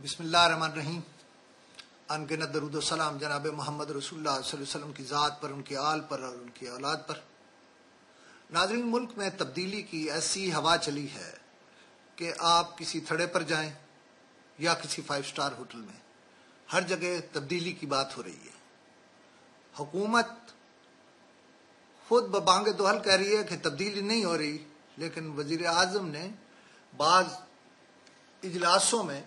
بسم اللہ الرحمن الرحیم۔ انگنت درود و سلام جناب محمد رسول اللہ صلی اللہ علیہ وسلم کی ذات پر، ان کی آل پر اور ان کی اولاد پر۔ ناظرین، ملک میں تبدیلی کی ایسی ہوا چلی ہے کہ آپ کسی تھڑے پر جائیں یا کسی 5 اسٹار ہوٹل میں، ہر جگہ تبدیلی کی بات ہو رہی ہے۔ حکومت خود ببانگ دوہل کہہ رہی ہے کہ تبدیلی نہیں ہو رہی، لیکن وزیر اعظم نے بعض اجلاسوں میں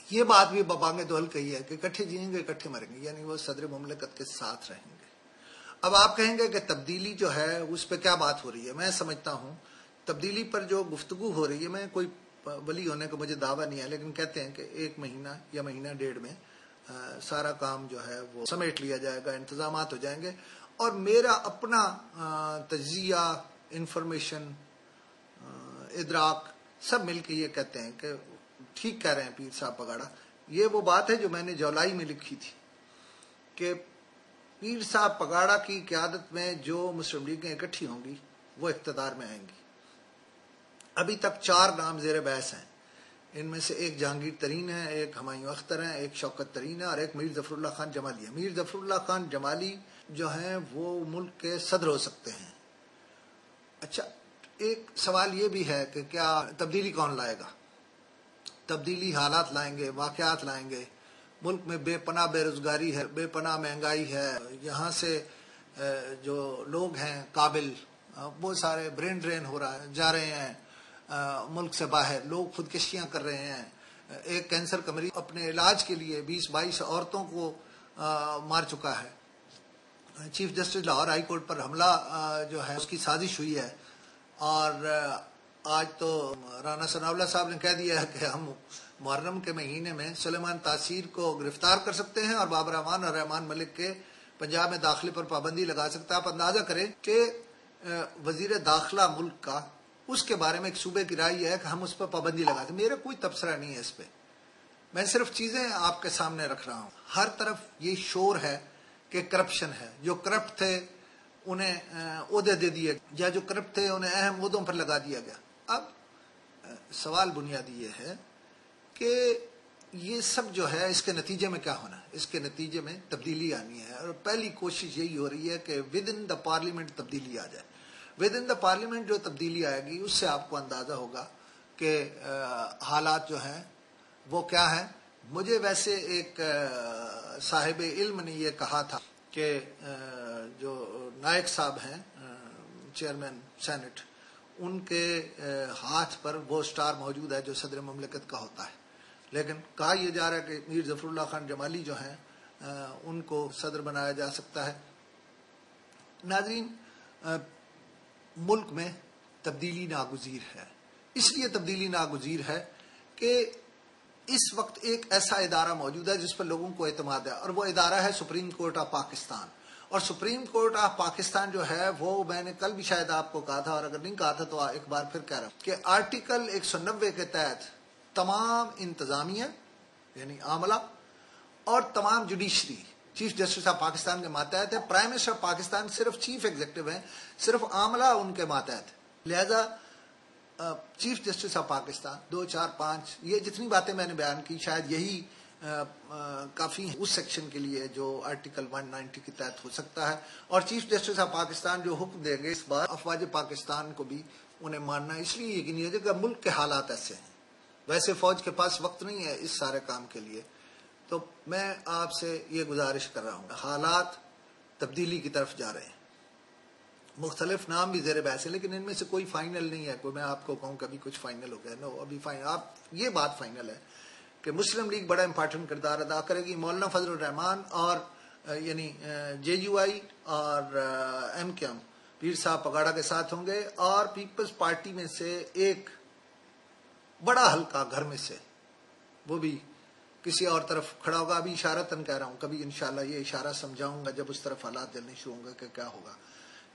یہ بات بھی ببانگ دوہل کہی ہے کہ اکٹھے جئیں گے اکٹھے مریں گے، یعنی وہ صدر مملکت کے ساتھ رہیں گے۔ اب آپ کہیں گے کہ تبدیلی جو ہے اس پہ کیا بات ہو رہی ہے؟ میں سمجھتا ہوں تبدیلی پر جو گفتگو ہو رہی ہے، میں کوئی ولی ہونے کا مجھے دعویٰ نہیں ہے، لیکن کہتے ہیں کہ 1 مہینہ یا مہینہ ڈیڑھ میں سارا کام جو ہے وہ سمیٹ لیا جائے گا، انتظامات ہو جائیں گے۔ اور میرا اپنا تجزیہ، انفارمیشن، ادراک سب مل کے یہ کہتے ہیں کہ ٹھیک کہہ رہے ہیں پیر صاحب پگاڑا۔ یہ وہ بات ہے جو میں نے جولائی میں لکھی تھی کہ پیر صاحب پگاڑا کی قیادت میں جو مسلم لیگیں اکٹھی ہوں گی وہ اقتدار میں آئیں گی۔ ابھی تک 4 نام زیر بحث ہیں، ان میں سے ایک جہانگیر ترین ہے، ایک ہمایوں اختر ہیں، ایک شوکت ترین ہے اور ایک میر ظفر اللہ خان جمالی ہے۔ میر ظفر اللہ خان جمالی جو ہیں وہ ملک کے صدر ہو سکتے ہیں۔ اچھا، ایک سوال یہ بھی ہے کہ کیا تبدیلی کون لائے گا؟ تبدیلی حالات لائیں گے، واقعات لائیں گے۔ ملک میں بے پناہ بے روزگاری ہے، بے پناہ مہنگائی ہے، یہاں سے جو لوگ ہیں قابل وہ سارے برین ڈرین ہو رہا ہے، جا رہے ہیں ملک سے باہر، لوگ خودکشیاں کر رہے ہیں۔ ایک کینسر کا مریض اپنے علاج کے لیے 20-22 عورتوں کو مار چکا ہے۔ Chief justice Lahore high court پر حملہ جو ہے اس کی سازش ہوئی ہے، اور آج تو رانا ثناء اللہ صاحب نے کہہ دیا ہے کہ ہم محرم کے مہینے میں سلیمان تاثیر کو گرفتار کر سکتے ہیں اور بابر امان اور رحمان ملک کے پنجاب میں داخلے پر پابندی لگا سکتے ہیں۔ آپ اندازہ کریں کہ وزیر داخلہ ملک کا اس کے بارے میں ایک صوبے کی رائے ہے کہ ہم اس پر پابندی لگا دیں۔ میرا کوئی تبصرہ نہیں ہے اس پہ، میں صرف چیزیں آپ کے سامنے رکھ رہا ہوں۔ ہر طرف یہ شور ہے کہ کرپشن ہے، جو کرپٹ تھے انہیں عہدے دے دیے، یا جو کرپٹ تھے انہیں اہم عہدوں پر لگا دیا گیا۔ اب سوال بنیادی یہ ہے کہ یہ سب جو ہے اس کے نتیجے میں کیا ہونا ہے؟ اس کے نتیجے میں تبدیلی آنی ہے، اور پہلی کوشش یہی ہو رہی ہے کہ ود ان دا پارلیمنٹ تبدیلی آ جائے۔ ود ان دا پارلیمنٹ جو تبدیلی آئے گی اس سے آپ کو اندازہ ہوگا کہ حالات جو ہیں وہ کیا ہیں۔ مجھے ویسے ایک صاحب علم نے یہ کہا تھا کہ جو نائک صاحب ہیں چیئرمین سینٹ، ان کے ہاتھ پر وہ سٹار موجود ہے جو صدر مملکت کا ہوتا ہے، لیکن کہا یہ جا رہا ہے کہ میر ظفر اللہ خان جمالی جو ہیں ان کو صدر بنایا جا سکتا ہے۔ ناظرین، ملک میں تبدیلی ناگزیر ہے، اس لیے تبدیلی ناگزیر ہے کہ اس وقت ایک ایسا ادارہ موجود ہے جس پر لوگوں کو اعتماد ہے، اور وہ ادارہ ہے سپریم کورٹ آف پاکستان۔ اور سپریم کورٹ آف پاکستان جو ہے وہ میں نے کل بھی شاید آپ کو کہا تھا، اور اگر نہیں کہا تھا تو ایک بار پھر کہہ رہا ہوں کہ آرٹیکل 190 کے تحت تمام انتظامیہ یعنی عاملہ اور تمام judiciary chief justice of Pakistan کے ماتحت ہے۔ پرائم منسٹر آف پاکستان صرف چیف ایگزیکٹو ہیں، صرف عاملہ ان کے ماتحت ہے۔ لہذا چیف جسٹس آف پاکستان 2، 4، 5 یہ جتنی باتیں میں نے بیان کی شاید یہی کافی اس سیکشن کے لیے جو آرٹیکل 190 کے تحت ہو سکتا ہے، اور چیف جسٹس آف پاکستان جو حکم دیں گے اس بار افواج پاکستان کو بھی انہیں ماننا اس لیے یقینی ہے کہ ملک کے حالات ایسے ہیں۔ ویسے فوج کے پاس وقت نہیں ہے اس سارے کام کے لیے، تو میں آپ سے یہ گزارش کر رہا ہوں، حالات تبدیلی کی طرف جا رہے ہیں۔ مختلف نام بھی زیر بحث ہیں، لیکن ان میں سے کوئی فائنل نہیں ہے۔ کوئی میں آپ کو کہوں کبھی کچھ فائنل ہو گیا، نو، ابھی فائنل آپ یہ بات فائنل ہے کہ مسلم لیگ بڑا امپارٹنٹ کردار ادا کرے گی۔ مولانا فضل الرحمان اور یعنی JUI اور MKM پیر صاحب پگاڑا کے ساتھ ہوں گے، اور پیپلز پارٹی میں سے ایک بڑا حلقہ گھر میں سے وہ بھی کسی اور طرف کھڑا ہوگا۔ ابھی اشارتاً کہہ رہا ہوں، کبھی انشاءاللہ یہ اشارہ سمجھاؤں گا جب اس طرف حالات چلنے شروع ہوں گے کہ کیا ہوگا۔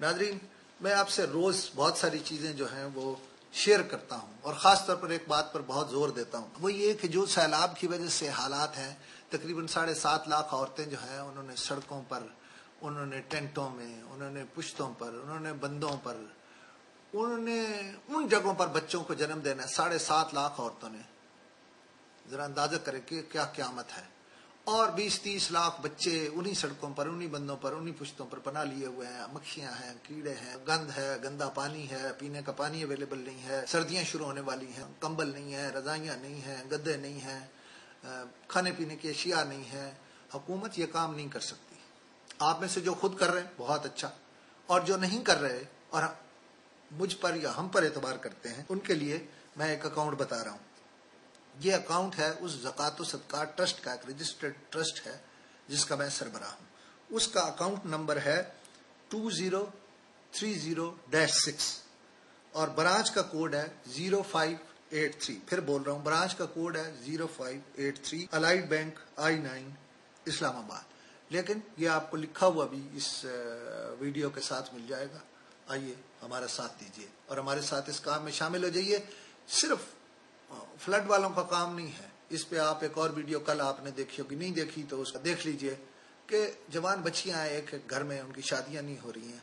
ناظرین، میں آپ سے روز بہت ساری چیزیں جو ہیں وہ شیئر کرتا ہوں، اور خاص طور پر ایک بات پر بہت زور دیتا ہوں، وہ یہ کہ جو سیلاب کی وجہ سے حالات ہیں، تقریباً 7.5 لاکھ عورتیں جو ہیں انہوں نے سڑکوں پر، انہوں نے ٹینٹوں میں، انہوں نے پشتوں پر، انہوں نے بندوں پر، انہوں نے ان جگہوں پر بچوں کو جنم دینا ہے۔ 7.5 لاکھ عورتوں نے ذرا اندازہ کریں کہ کیا قیامت ہے. اور 20-30 لاکھ بچے انہی سڑکوں پر، انہی بندوں پر، انہی پشتوں پر پناہ لیے ہوئے ہیں. مکھیاں ہیں، کیڑے ہیں، گند ہے، گندا پانی ہے، پینے کا پانی اویلیبل نہیں ہے، سردیاں شروع ہونے والی ہیں، کمبل نہیں ہے، رضائیاں نہیں ہیں، گدے نہیں ہیں، کھانے پینے کی اشیاء نہیں ہے. حکومت یہ کام نہیں کر سکتی. آپ میں سے جو خود کر رہے ہیں بہت اچھا، اور جو نہیں کر رہے اور مجھ پر یا ہم پر اعتبار کرتے ہیں، ان کے لیے میں ایک اکاؤنٹ بتا رہا ہوں. یہ اکاؤنٹ ہے اس زکوٰۃ و صدقات ٹرسٹ کا، ایک رجسٹرڈ ٹرسٹ ہے جس کا میں سربراہ ہوں. اس کا اکاؤنٹ نمبر ہے 2030-6 اور برانچ کا کوڈ ہے 0583. پھر بول رہا ہوں، برانچ کا کوڈ ہے 0583، الائڈ بینک I-9 اسلام آباد. لیکن یہ آپ کو لکھا ہوا بھی اس ویڈیو کے ساتھ مل جائے گا. آئیے ہمارا ساتھ دیجیے اور ہمارے ساتھ اس کام میں شامل ہو جائیے. صرف فلڈ والوں کا کام نہیں ہے. اس پہ آپ ایک اور ویڈیو کل آپ نے دیکھی ہوگی، نہیں دیکھی تو اس کا دیکھ لیجئے کہ جوان بچیاں ہیں ایک ایک گھر میں، ان کی شادیاں نہیں ہو رہی ہیں.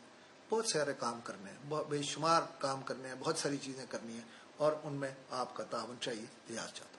بہت سارے کام کرنے ہیں، بے شمار کام کرنے ہیں، بہت ساری چیزیں کرنی ہیں، اور ان میں آپ کا تعاون چاہیے. اجازت چاہتا ہوں.